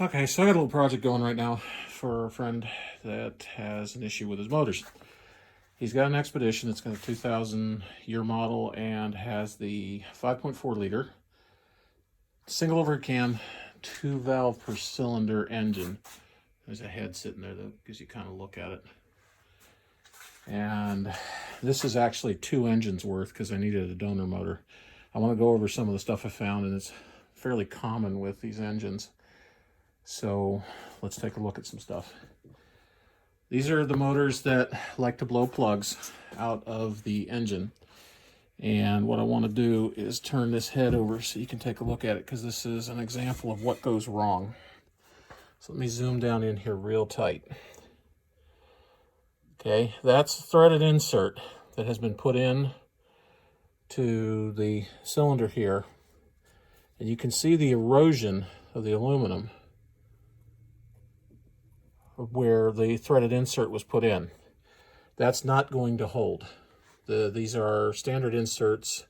Okay, so I got a little project going right now for a friend that has an issue with his motors. He's got an Expedition that's got a 2000 year model and has the 5.4 liter single overhead cam, 2 valve per cylinder engine. There's a head sitting there that gives you kind of a look at it. And this is actually 2 engines worth because I needed a donor motor. I want to go over some of the stuff I found, and it's fairly common with these engines. So let's take a look at some stuff. These are the motors that like to blow plugs out of the engine. And what I want to do is turn this head over so you can take a look at it, because this is an example of what goes wrong. So let me zoom down in here real tight. Okay, that's a threaded insert that has been put in to the cylinder here. And you can see the erosion of the aluminum where the threaded insert was put in. That's not going to hold. These are standard inserts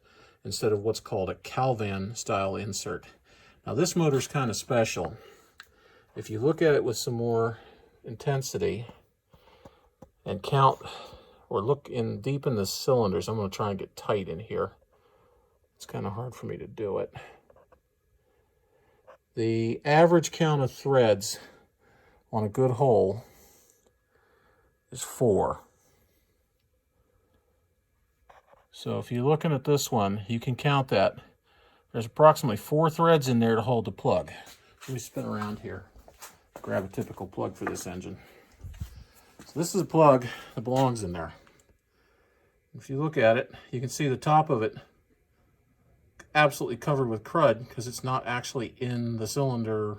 instead of what's called a Calvan style insert. Now this motor's kind of special. If you look at it with some more intensity and count or look in deep in the cylinders, I'm going to try and get tight in here. It's kind of hard for me to do it. The average count of threads on a good hole is 4. So if you're looking at this one, you can count that. There's approximately 4 threads in there to hold the plug. Let me spin around here, grab a typical plug for this engine. So this is a plug that belongs in there. If you look at it, you can see the top of it absolutely covered with crud because it's not actually in the cylinder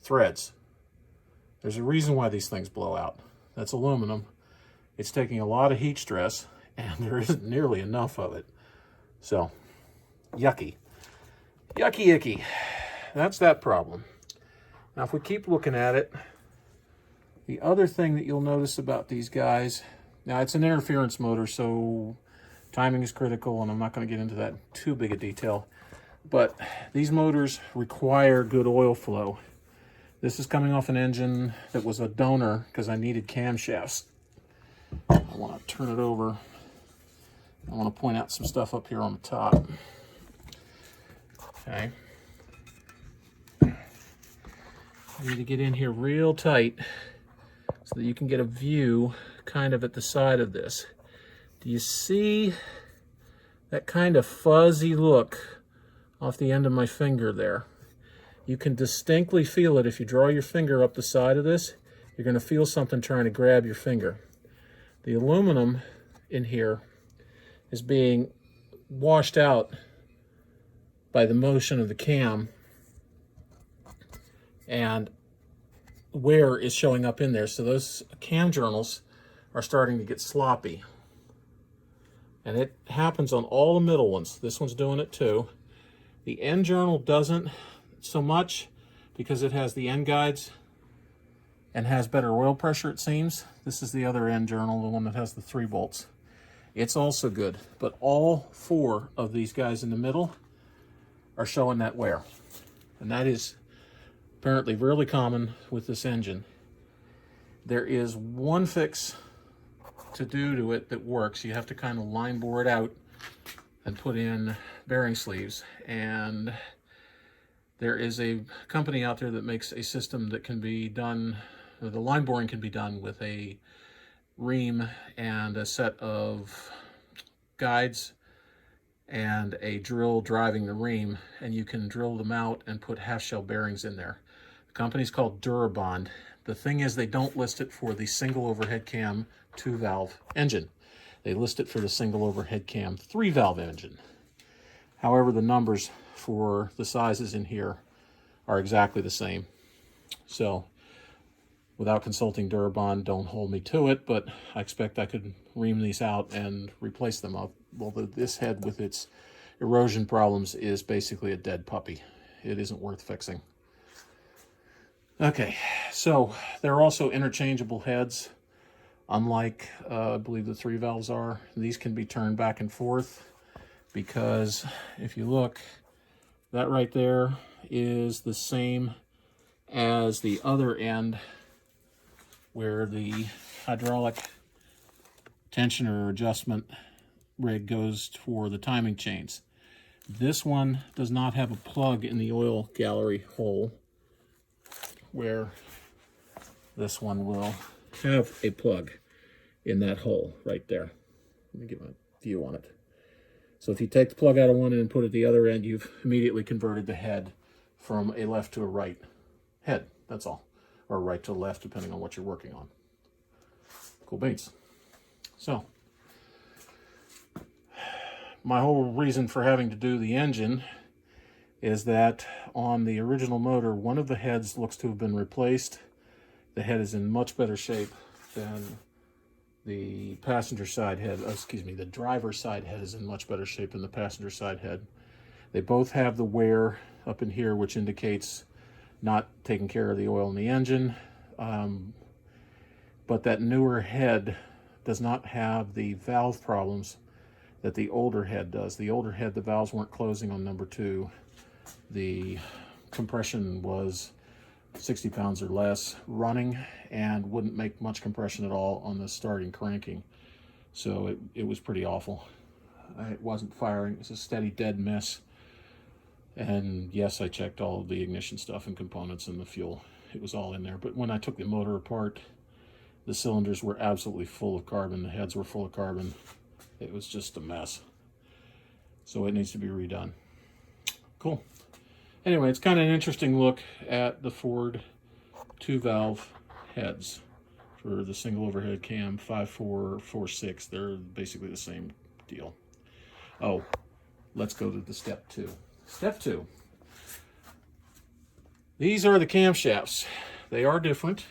threads. There's a reason why these things blow out. That's aluminum. It's taking a lot of heat stress, and there isn't nearly enough of it. So, yucky. Yucky icky. That's that problem. Now, if we keep looking at it, the other thing that you'll notice about these guys, now it's an interference motor, so timing is critical, and I'm not going to get into that in too big a detail, but these motors require good oil flow. This is coming off an engine that was a donor because I needed camshafts. I want to turn it over. I want to point out some stuff up here on the top. Okay. I need to get in here real tight so that you can get a view kind of at the side of this. Do you see that kind of fuzzy look off the end of my finger there? You can distinctly feel it if you draw your finger up the side of this. You're going to feel something trying to grab your finger. The aluminum in here is being washed out by the motion of the cam, and wear is showing up in there. So those cam journals are starting to get sloppy. And it happens on all the middle ones. This one's doing it too. The end journal doesn't so much because it has the end guides and has better oil pressure, it seems. This is the other end journal, the one that has the 3 bolts. It's also good, but all 4 of these guys in the middle are showing that wear. And that is apparently really common with this engine. There is one fix to do to it that works. You have to kind of line bore it out and put in bearing sleeves, and there is a company out there that makes a system that can be done, the line boring can be done with a ream and a set of guides and a drill driving the ream, and you can drill them out and put half shell bearings in there. The company's called Durabond. The thing is, they don't list it for the single overhead cam 2-valve engine. They list it for the single overhead cam 3-valve engine. However, the numbers for the sizes in here are exactly the same. So without consulting Durabond, don't hold me to it, but I expect I could ream these out and replace them up. Well, this head with its erosion problems is basically a dead puppy. It isn't worth fixing. Okay, so there are also interchangeable heads, unlike I believe the 3 valves are. These can be turned back and forth, because if you look, that right there is the same as the other end where the hydraulic tensioner adjustment rig goes for the timing chains. This one does not have a plug in the oil gallery hole, where this one will have a plug in that hole right there. Let me give a view on it. So if you take the plug out of one end and put it at the other end, you've immediately converted the head from a left to a right head, that's all. Or right to left, depending on what you're working on. Cool beans. So, my whole reason for having to do the engine is that on the original motor, one of the heads looks to have been replaced. The head is in much better shape than the passenger side head. The driver's side head is in much better shape than the passenger side head. They both have the wear up in here, which indicates not taking care of the oil in the engine. But that newer head does not have the valve problems that the older head does. The older head, the valves weren't closing on number 2. The compression was 60 pounds or less running and wouldn't make much compression at all on the starting cranking. So it was pretty awful. It wasn't firing. It was a steady dead miss. And yes, I checked all of the ignition stuff and components and the fuel. It was all in there. But when I took the motor apart, the cylinders were absolutely full of carbon. The heads were full of carbon. It was just a mess. So it needs to be redone. Cool. Anyway, it's kind of an interesting look at the Ford 2-valve heads for the single overhead cam 5446. They're basically the same deal. Oh, let's go to the step 2. Step 2. These are the camshafts. They are different.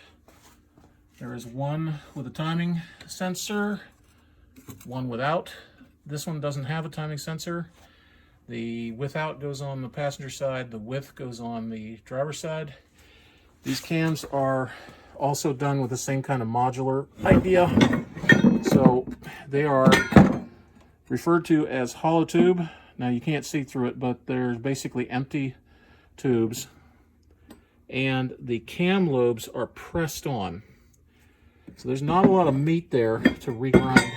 There is one with a timing sensor, one without. This one doesn't have a timing sensor. The without goes on the passenger side, the with goes on the driver's side. These cams are also done with the same kind of modular idea. So they are referred to as hollow tube. Now you can't see through it, but they're basically empty tubes. And the cam lobes are pressed on. So there's not a lot of meat there to regrind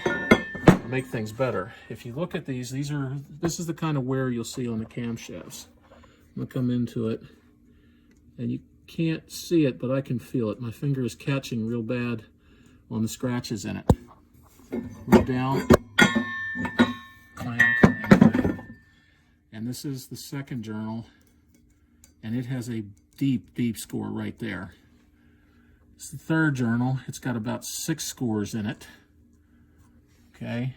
and make things better. If you look at these is the kind of wear you'll see on the camshafts. I'm gonna come into it, and you can't see it, but I can feel it. My finger is catching real bad on the scratches in it. Move down, clang, clang, clang. And this is the second journal, and it has a deep, deep score right there. It's the third journal. It's got about 6 scores in it. Okay,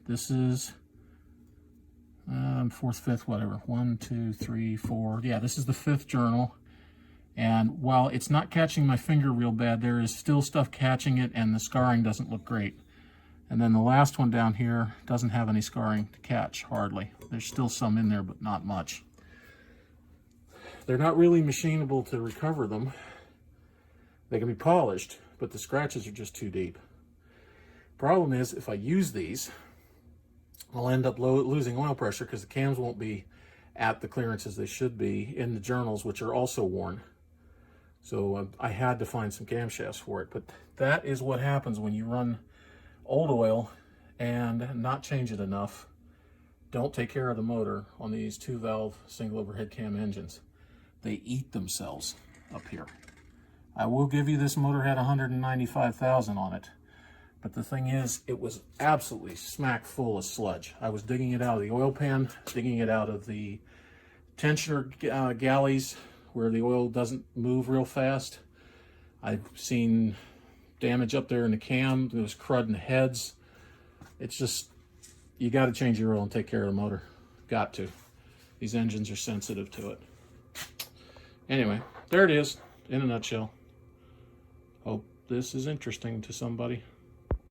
this is fourth, fifth, whatever. 1, 2, 3, 4. Yeah, this is the 5th journal. And while it's not catching my finger real bad, there is still stuff catching it, and the scarring doesn't look great. And then the last one down here doesn't have any scarring to catch, hardly. There's still some in there, but not much. They're not really machinable to recover them. They can be polished, but the scratches are just too deep. Problem is, if I use these, I'll end up losing oil pressure because the cams won't be at the clearances they should be in the journals, which are also worn. So I had to find some camshafts for it. But that is what happens when you run old oil and not change it enough. Don't take care of the motor on these 2-valve single overhead cam engines. They eat themselves up here. I will give you this motor had 195,000 on it. But the thing is, it was absolutely smack full of sludge. I was digging it out of the oil pan, digging it out of the tensioner galleys where the oil doesn't move real fast. I've seen damage up there in the cam. There was crud in the heads. It's just, you got to change your oil and take care of the motor. Got to. These engines are sensitive to it. Anyway, there it is in a nutshell. Hope this is interesting to somebody.